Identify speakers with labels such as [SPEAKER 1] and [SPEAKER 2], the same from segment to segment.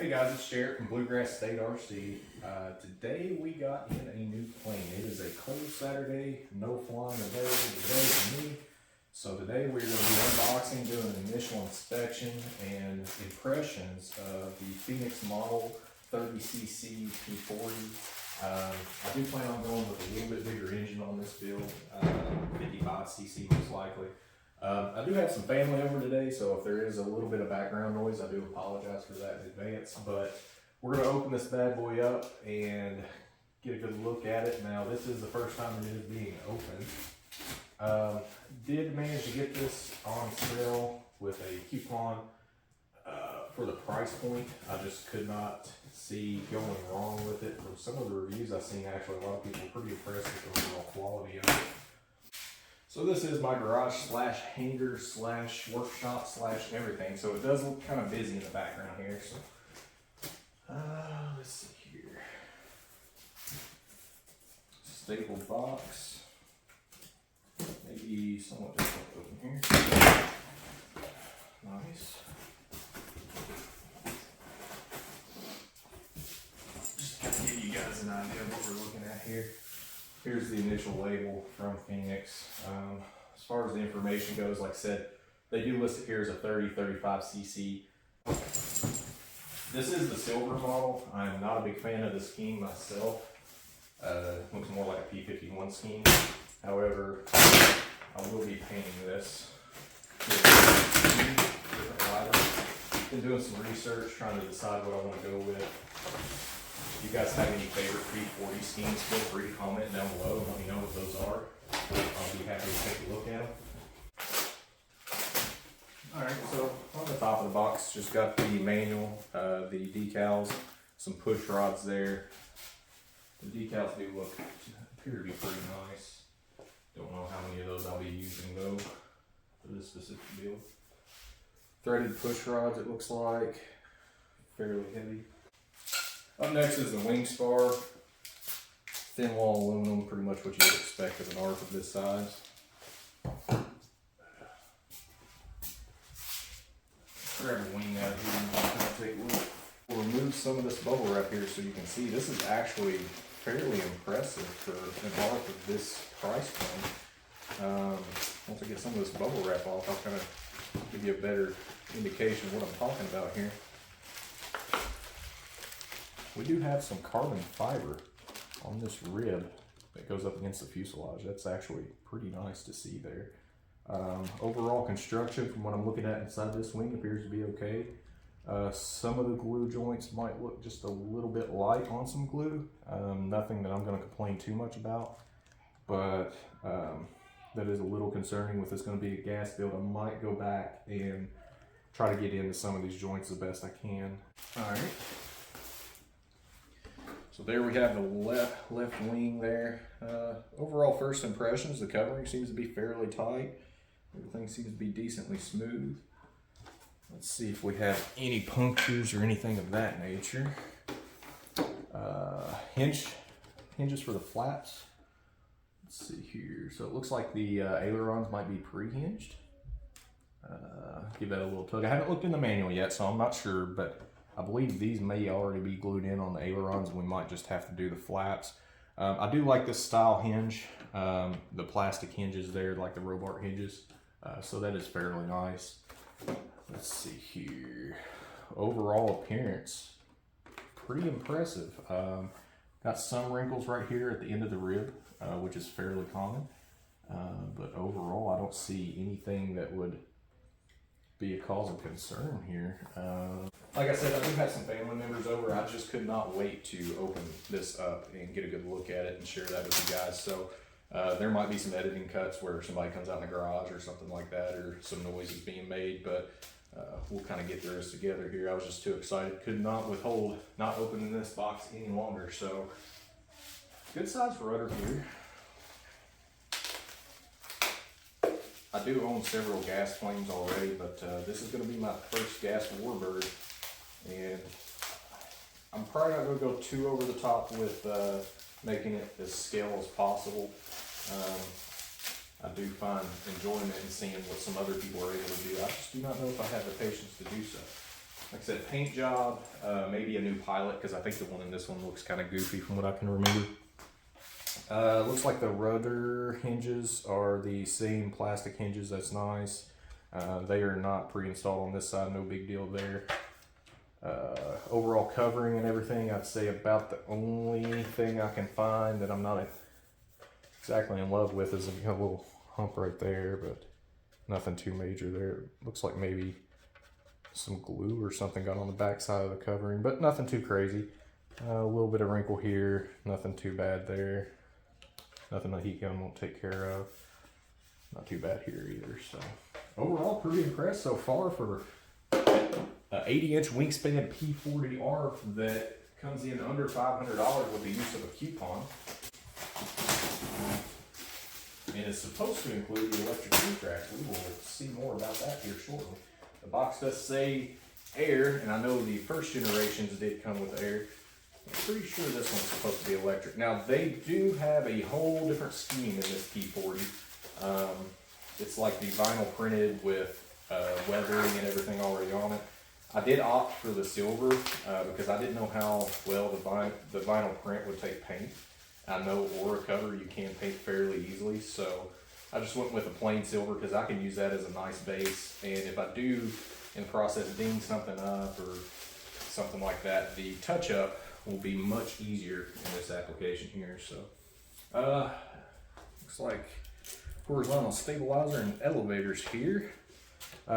[SPEAKER 1] Hey guys, it's Jared from Bluegrass State RC. Today we got in a new plane. It is a cold Saturday, no flying available today for me. So today we're going to be unboxing, doing an initial inspection and impressions of the Phoenix Model 30cc P40. I do plan on going with a little bit bigger engine on this build, 55cc most likely. I do have some family over today, so if there is a little bit of background noise, I do apologize for that in advance. But we're going to open this bad boy up and get a good look at it. Now, this is the first time it is being opened. Did manage to get this on sale with a coupon for the price point. I just could not see going wrong with it. From some of the reviews I've seen, actually, a lot of people are pretty impressed with the overall quality of it. So this is my garage slash hangar slash workshop slash everything. So it does look kind of busy in the background here. So let's see here. Stapled box. Maybe somewhat difficult to open here. Nice. Just kind of give you guys an idea of what we're looking at here. Here's the initial label from Phoenix. As far as the information goes, like I said, they do list it here as a 35cc. This is the silver model. I'm not a big fan of the scheme myself. Looks more like a P51 scheme. However, I will be painting this. Been doing some research, trying to decide what I want to go with. If you guys have any favorite P40 schemes, feel free to comment down below and let me know what those are. I'll be happy to take a look at them. Alright, so on the top of the box, just got the manual, the decals, some push rods there. The decals do appear to be pretty nice. Don't know how many of those I'll be using though for this specific build. Threaded push rods, it looks like, fairly heavy. Up next is the wing spar. Thin wall aluminum, pretty much what you would expect of an ARC of this size. Grab a wing out here and kind of take a look. We'll remove some of this bubble wrap here so you can see this is actually fairly impressive for an ARC of this price point. Once I get some of this bubble wrap off, I'll kind of give you a better indication of what I'm talking about here. We do have some carbon fiber on this rib that goes up against the fuselage. That's actually pretty nice to see there. Overall construction, from what I'm looking at inside this wing, appears to be okay. Some of the glue joints might look just a little bit light on some glue. Nothing that I'm going to complain too much about, but that is a little concerning. With this going to be a gas build, I might go back and try to get into some of these joints the best I can. All right. So there we have the left wing there. Overall first impressions, the covering seems to be fairly tight. Everything seems to be decently smooth. Let's see if we have any punctures or anything of that nature. Hinges for the flaps. Let's see here. So it looks like the ailerons might be pre-hinged. Give that a little tug. I haven't looked in the manual yet, so I'm not sure, but I believe these may already be glued in on the ailerons, and we might just have to do the flaps. I do like this style hinge, the plastic hinges there, like the Robart hinges, so that is fairly nice. Let's see here. Overall appearance, pretty impressive. Got some wrinkles right here at the end of the rib, which is fairly common, but overall I don't see anything that would be a cause of concern here. Like I said, I do have some family members over. I just could not wait to open this up and get a good look at it and share that with you guys. So there might be some editing cuts where somebody comes out in the garage or something like that, or some noise is being made, but we'll kind of get through this together here. I was just too excited. Could not withhold not opening this box any longer. So good size rudder here. I do own several gas planes already, but this is going to be my first gas warbird, and I'm probably not going to go too over the top with making it as scale as possible. I do find enjoyment in seeing what some other people are able to do. I just do not know if I have the patience to do so. Like I said, paint job, maybe a new pilot, because I think the one in this one looks kind of goofy from what I can remember. Looks like the rudder hinges are the same plastic hinges. That's nice. They are not pre-installed on this side, no big deal there. Overall covering and everything, I'd say about the only thing I can find that I'm not exactly in love with is a little hump right there, but nothing too major there. It looks like maybe some glue or something got on the back side of the covering, but nothing too crazy. A little bit of wrinkle here, nothing too bad there. Nothing the heat gun won't take care of. Not too bad here either. So overall, pretty impressed so far for an 80-inch wingspan P40R that comes in under $500 with the use of a coupon. And it's supposed to include the electric heat rack. We will see more about that here shortly. The box does say air, and I know the first generations did come with air. I'm pretty sure this one's supposed to be electric. Now, they do have a whole different scheme in this P40. It's like the vinyl printed with weathering and everything already on it. I did opt for the silver because I didn't know how well the vinyl print would take paint. I know Aura cover you can paint fairly easily, so I just went with a plain silver because I can use that as a nice base. And if I do, in the process, ding something up or something like that, the touch-up will be much easier in this application here. So, looks like horizontal stabilizer and elevators here.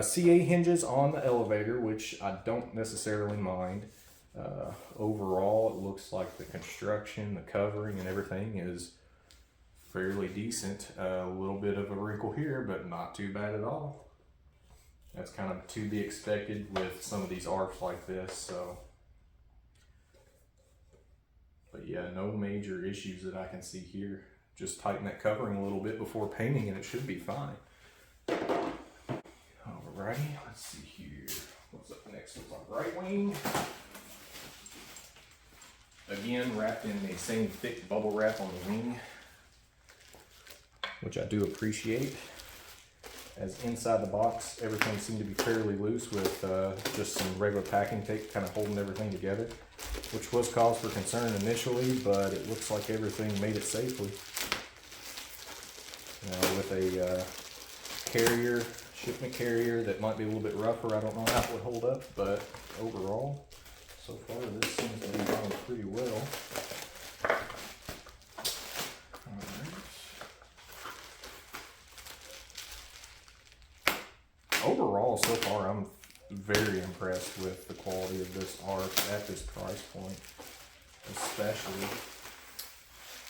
[SPEAKER 1] CA hinges on the elevator, which I don't necessarily mind. Overall, it looks like the construction, the covering, and everything is fairly decent. A little bit of a wrinkle here, but not too bad at all. That's kind of to be expected with some of these ARFs like this. So, but yeah, no major issues that I can see here. Just tighten that covering a little bit before painting and it should be fine. Alrighty, let's see here. What's up next? What's on right wing? Again, wrapped in the same thick bubble wrap on the wing, which I do appreciate. As inside the box, everything seemed to be fairly loose with just some regular packing tape kind of holding everything together, which was cause for concern initially, but it looks like everything made it safely. With a carrier, shipment carrier that might be a little bit rougher, I don't know how it would hold up, but overall, so far this seems to be going pretty well. Overall, so far, I'm very impressed with the quality of this ARF at this price point, especially.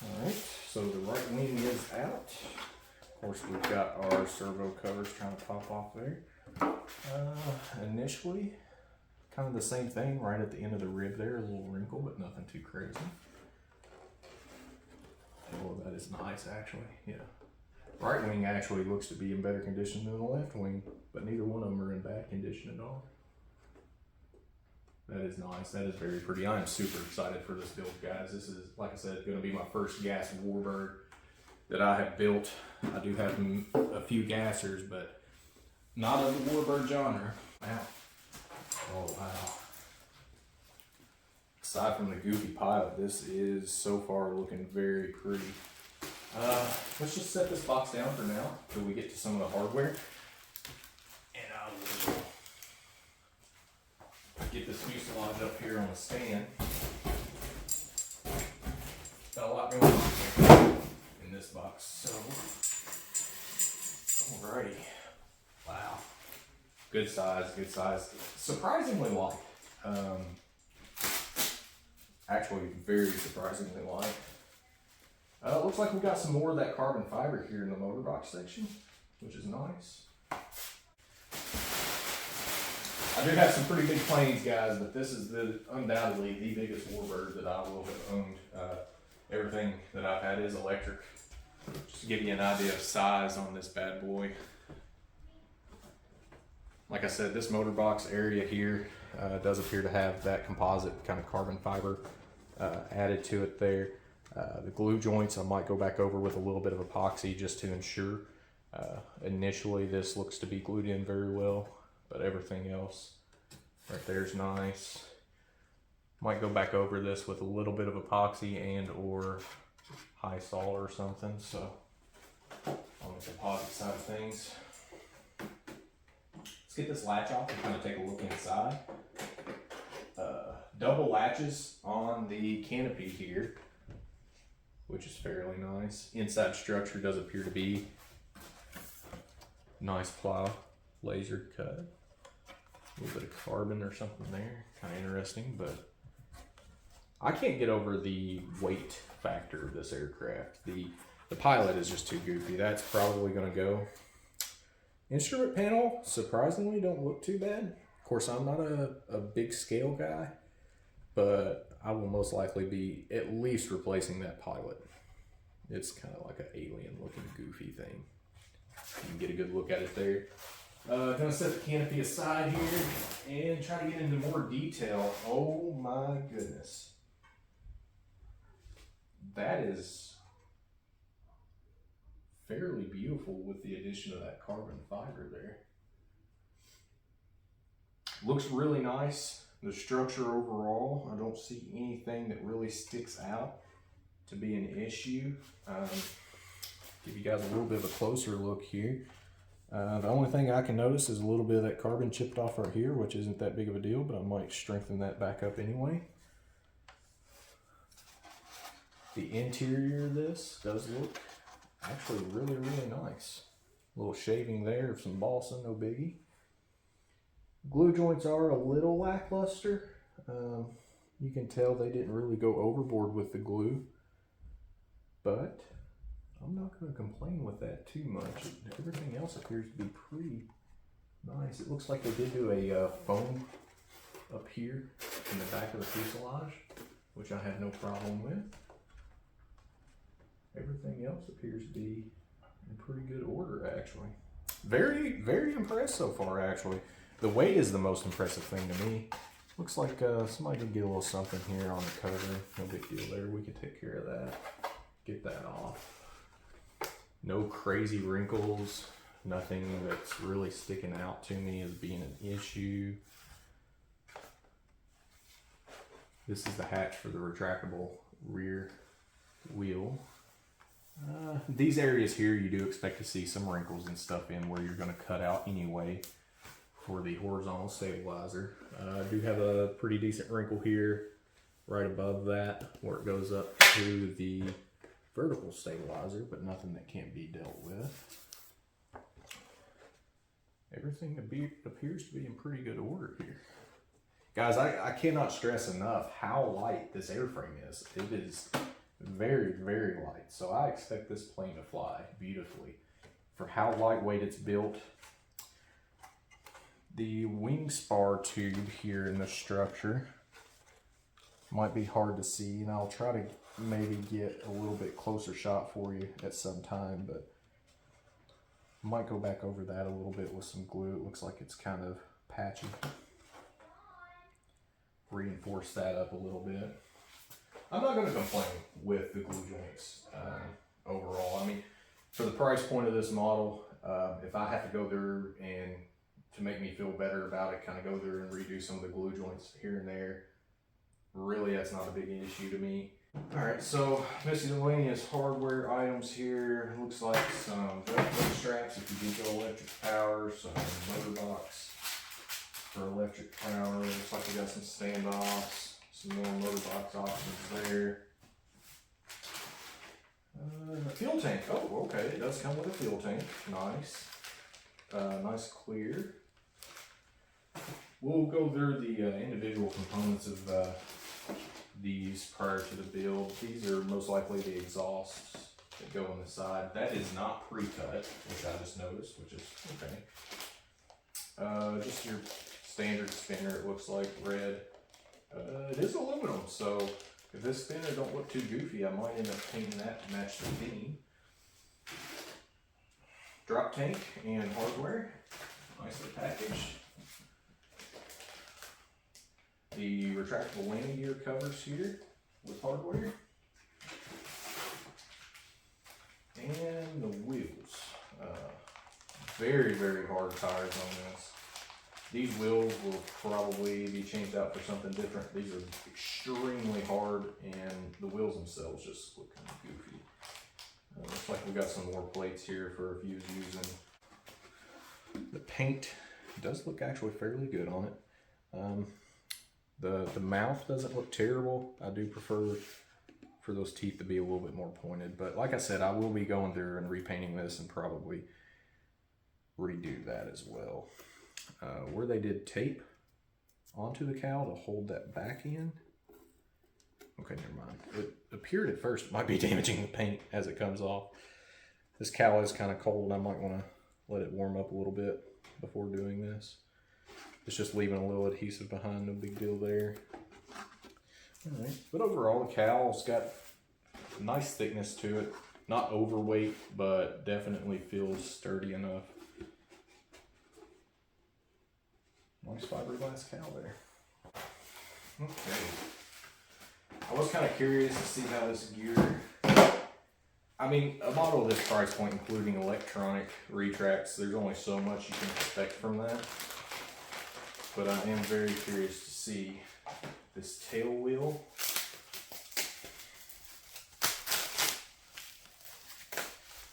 [SPEAKER 1] Alright, so the right wing is out. Of course, we've got our servo covers trying to pop off there. Initially, kind of the same thing right at the end of the rib there, a little wrinkle, but nothing too crazy. Oh, that is nice, actually, yeah. Right wing actually looks to be in better condition than the left wing, but neither one of them are in bad condition at all. That is nice. That is very pretty. I am super excited for this build, guys. This is, like I said, going to be my first gas warbird that I have built. I do have a few gassers, but not of the warbird genre. Wow. Oh, wow. Aside from the goofy pilot, this is so far looking very pretty. Let's just set this box down for now until we get to some of the hardware. And I will get this fuselage up here on the stand. Got a lot going on in this box, so alrighty. Wow. Good size, good size. Surprisingly light. Actually, very surprisingly light. Looks like we got some more of that carbon fiber here in the motor box section, which is nice. I do have some pretty big planes, guys, but this is undoubtedly the biggest warbird that I will have owned. Everything that I've had is electric. Just to give you an idea of size on this bad boy. Like I said, this motor box area here does appear to have that composite kind of carbon fiber added to it there. The glue joints I might go back over with a little bit of epoxy just to ensure. Initially this looks to be glued in very well, but everything else Right there's nice. Might go back over this with a little bit of epoxy and or high sol or something. So on the composite side of things. Let's get this latch off and kind of take a look inside. Double latches on the canopy here, which is fairly nice. Inside structure does appear to be nice plow, laser cut. A little bit of carbon or something there, kind of interesting, but I can't get over the weight factor of this aircraft. The pilot is just too goofy. That's probably going to go. Instrument panel, surprisingly, don't look too bad. Of course, I'm not a big scale guy, but I will most likely be at least replacing that pilot. It's kind of like an alien looking goofy thing. You can get a good look at it there. Gonna set the canopy aside here and try to get into more detail. Oh my goodness. That is fairly beautiful with the addition of that carbon fiber there. Looks really nice. The structure overall, I don't see anything that really sticks out to be an issue. Give you guys a little bit of a closer look here. The only thing I can notice is a little bit of that carbon chipped off right here, which isn't that big of a deal, but I might strengthen that back up anyway. The interior of this does look actually really, really nice. A little shaving there of some balsa, no biggie. Glue joints are a little lackluster. You can tell they didn't really go overboard with the glue, but I'm not going to complain with that too much. Everything else appears to be pretty nice. It looks like they did do a foam up here in the back of the fuselage, which I have no problem with. Everything else appears to be in pretty good order, actually. Very, very impressed so far, actually. The weight is the most impressive thing to me. Looks like somebody did get a little something here on the cover. No big deal there. We could take care of that. Get that off. No crazy wrinkles. Nothing that's really sticking out to me as being an issue. This is the hatch for the retractable rear wheel. These areas here you do expect to see some wrinkles and stuff in where you're going to cut out anyway for the horizontal stabilizer. I do have a pretty decent wrinkle here right above that where it goes up to the vertical stabilizer, but nothing that can't be dealt with. Everything appears to be in pretty good order here. Guys, I cannot stress enough how light this airframe is. It is very, very light. So I expect this plane to fly beautifully. For how lightweight it's built, the wing spar tube here in the structure might be hard to see, and I'll try to maybe get a little bit closer shot for you at some time, but might go back over that a little bit with some glue. It looks like it's kind of patchy. Reinforce that up a little bit. I'm not going to complain with the glue joints overall. I mean, for the price point of this model, if I have to go there and to make me feel better about it, kind of go there and redo some of the glue joints here and there, really that's not a big issue to me. Alright, so miscellaneous hardware items here. Looks like some Velcro straps if you do go electric power, some motor box for electric power. Looks like we got some standoffs. Some more motor box options there. Fuel tank. Oh, okay. It does come with a fuel tank. Nice. Nice clear. We'll go through the individual components of these prior to the build. These are most likely the exhausts that go on the side. That is not pre-cut, which I just noticed, which is okay. Just your standard spinner, it looks like, red. It is aluminum, so if this spinner don't look too goofy, I might end up painting that to match the theme. Drop tank and hardware, nicely packaged. The retractable landing gear covers here with hardware. And the wheels. Very, very hard tires on this. These wheels will probably be changed out for something different. These are extremely hard, and the wheels themselves just look kind of goofy. Looks like we got some more plates here for if you was using. The paint does look actually fairly good on it. The mouth doesn't look terrible. I do prefer for those teeth to be a little bit more pointed, but like I said, I will be going through and repainting this and probably redo that as well. Where they did tape onto the cowl to hold that back in. Okay, never mind. It appeared at first it might be damaging the paint as it comes off. This cowl is kind of cold. I might want to let it warm up a little bit before doing this. It's just leaving a little adhesive behind, no big deal there. All right, but overall the cowl's got a nice thickness to it. Not overweight, but definitely feels sturdy enough. Nice fiberglass cowl there. Okay. I was kind of curious to see how this gear, I mean, a model of this price point, including electronic retracts, there's only so much you can expect from that. But I am very curious to see this tail wheel.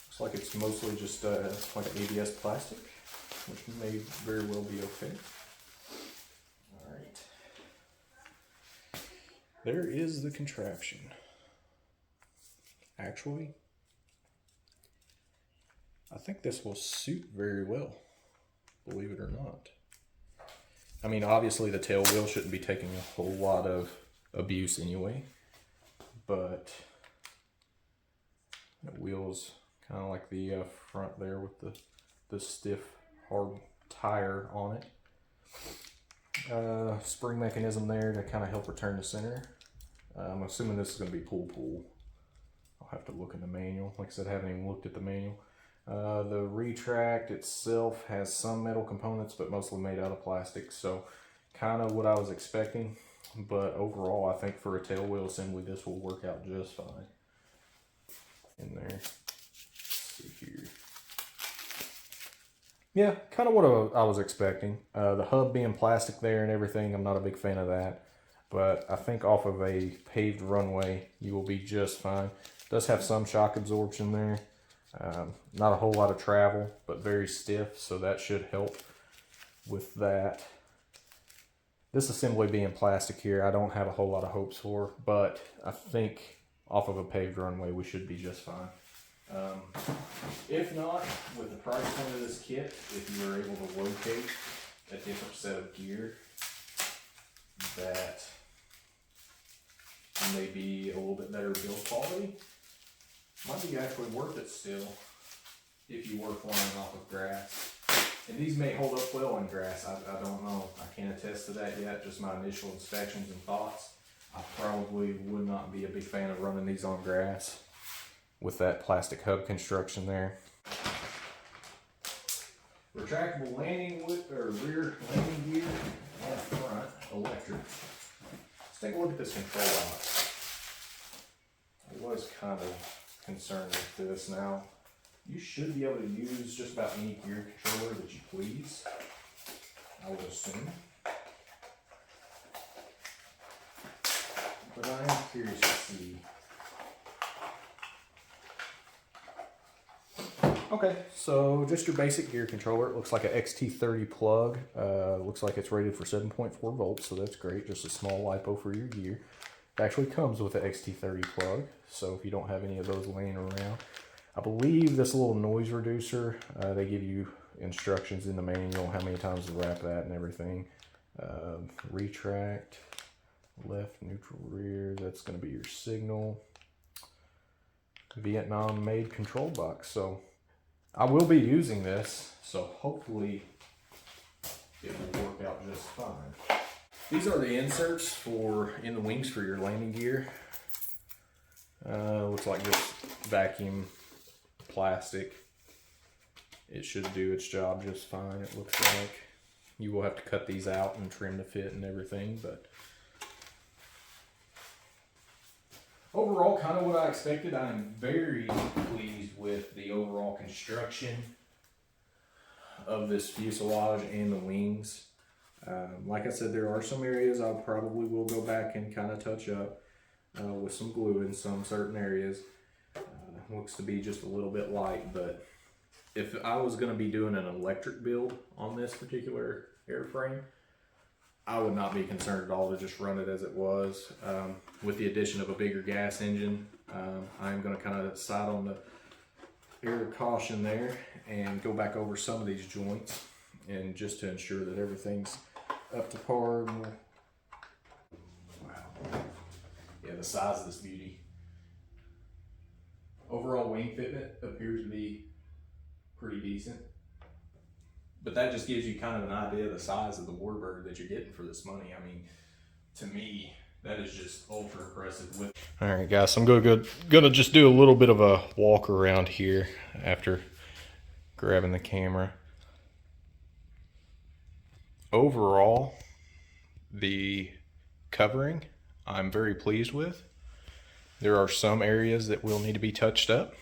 [SPEAKER 1] Looks like it's mostly just like ABS plastic, which may very well be okay. Alright. There is the contraption. Actually, I think this will suit very well, believe it or not. I mean, obviously the tail wheel shouldn't be taking a whole lot of abuse anyway, but the wheel's kind of like the front there with the stiff, hard tire on it. Spring mechanism there to kind of help return to center. I'm assuming this is going to be pull. I'll have to look in the manual. Like I said, I haven't even looked at the manual. The retract itself has some metal components, but mostly made out of plastic, so kind of what I was expecting. But overall, I think for a tail wheel assembly, this will work out just fine. In there. Let's see here. Yeah, kind of what I was expecting. The hub being plastic there and everything, I'm not a big fan of that. But I think off of a paved runway, you will be just fine. It does have some shock absorption there. Not a whole lot of travel, but very stiff, so that should help with that. This assembly being plastic here, I don't have a whole lot of hopes for, but I think off of a paved runway, we should be just fine. If not, with the price point of this kit, if you were able to locate a different set of gear that may be a little bit better build quality, might be actually worth it still if you were flying off of grass. And these may hold up well in grass, I don't know. I can't attest to that yet, just my initial inspections and thoughts. I probably would not be a big fan of running these on grass with that plastic hub construction there. Retractable landing or rear landing gear on front, electric. Let's take a look at this control box. I was kind of concerned with this. Now, you should be able to use just about any gear controller that you please, I would assume. But I am curious to see. Okay, so just your basic gear controller. It looks like an XT30 plug. Looks like it's rated for 7.4 volts, so that's great. Just a small LiPo for your gear. It actually comes with an XT30 plug, so if you don't have any of those laying around. I believe this little noise reducer, they give you instructions in the manual, how many times to wrap that and everything. Retract, left, neutral, rear, that's going to be your signal. Vietnam made control box. So I will be using this, so hopefully it will work out just fine. These are the inserts in the wings for your landing gear. Looks like just vacuum plastic. It should do its job just fine, it looks like. You will have to cut these out and trim to fit and everything, but overall, kind of what I expected. I'm very pleased with the overall construction of this fuselage and the wings. Like I said, there are some areas I probably will go back and kind of touch up with some glue in some certain areas. Looks to be just a little bit light, but if I was going to be doing an electric build on this particular airframe, I would not be concerned at all to just run it as it was. With the addition of a bigger gas engine, I'm going to kind of side on the air of caution there and go back over some of these joints, and just to ensure that everything's up to par. Wow. Yeah, the size of this beauty. Overall wing fitment appears to be pretty decent, but that just gives you kind of an idea of the size of the warbird that you're getting for this money. I mean, to me, that is just ultra impressive. All right, guys, so I'm gonna just do a little bit of a walk around here after grabbing the camera. Overall, the covering I'm very pleased with. There are some areas that will need to be touched up,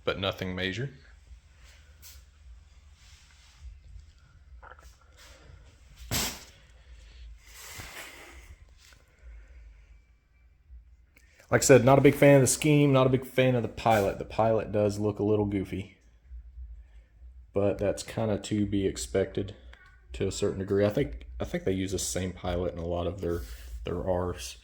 [SPEAKER 1] but nothing major. Like I said, not a big fan of the scheme, not a big fan of the pilot. The pilot does look a little goofy, but that's kind of to be expected to a certain degree. I think they use the same pilot in a lot of their Rs.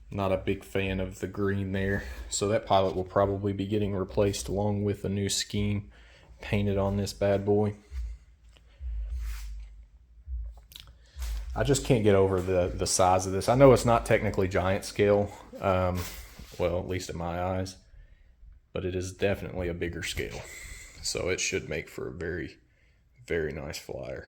[SPEAKER 1] Not a big fan of the green there, so that pilot will probably be getting replaced along with a new scheme painted on this bad boy. I just can't get over the size of this. I know it's not technically giant scale, well, at least in my eyes, but it is definitely a bigger scale. So it should make for a very, very nice flyer.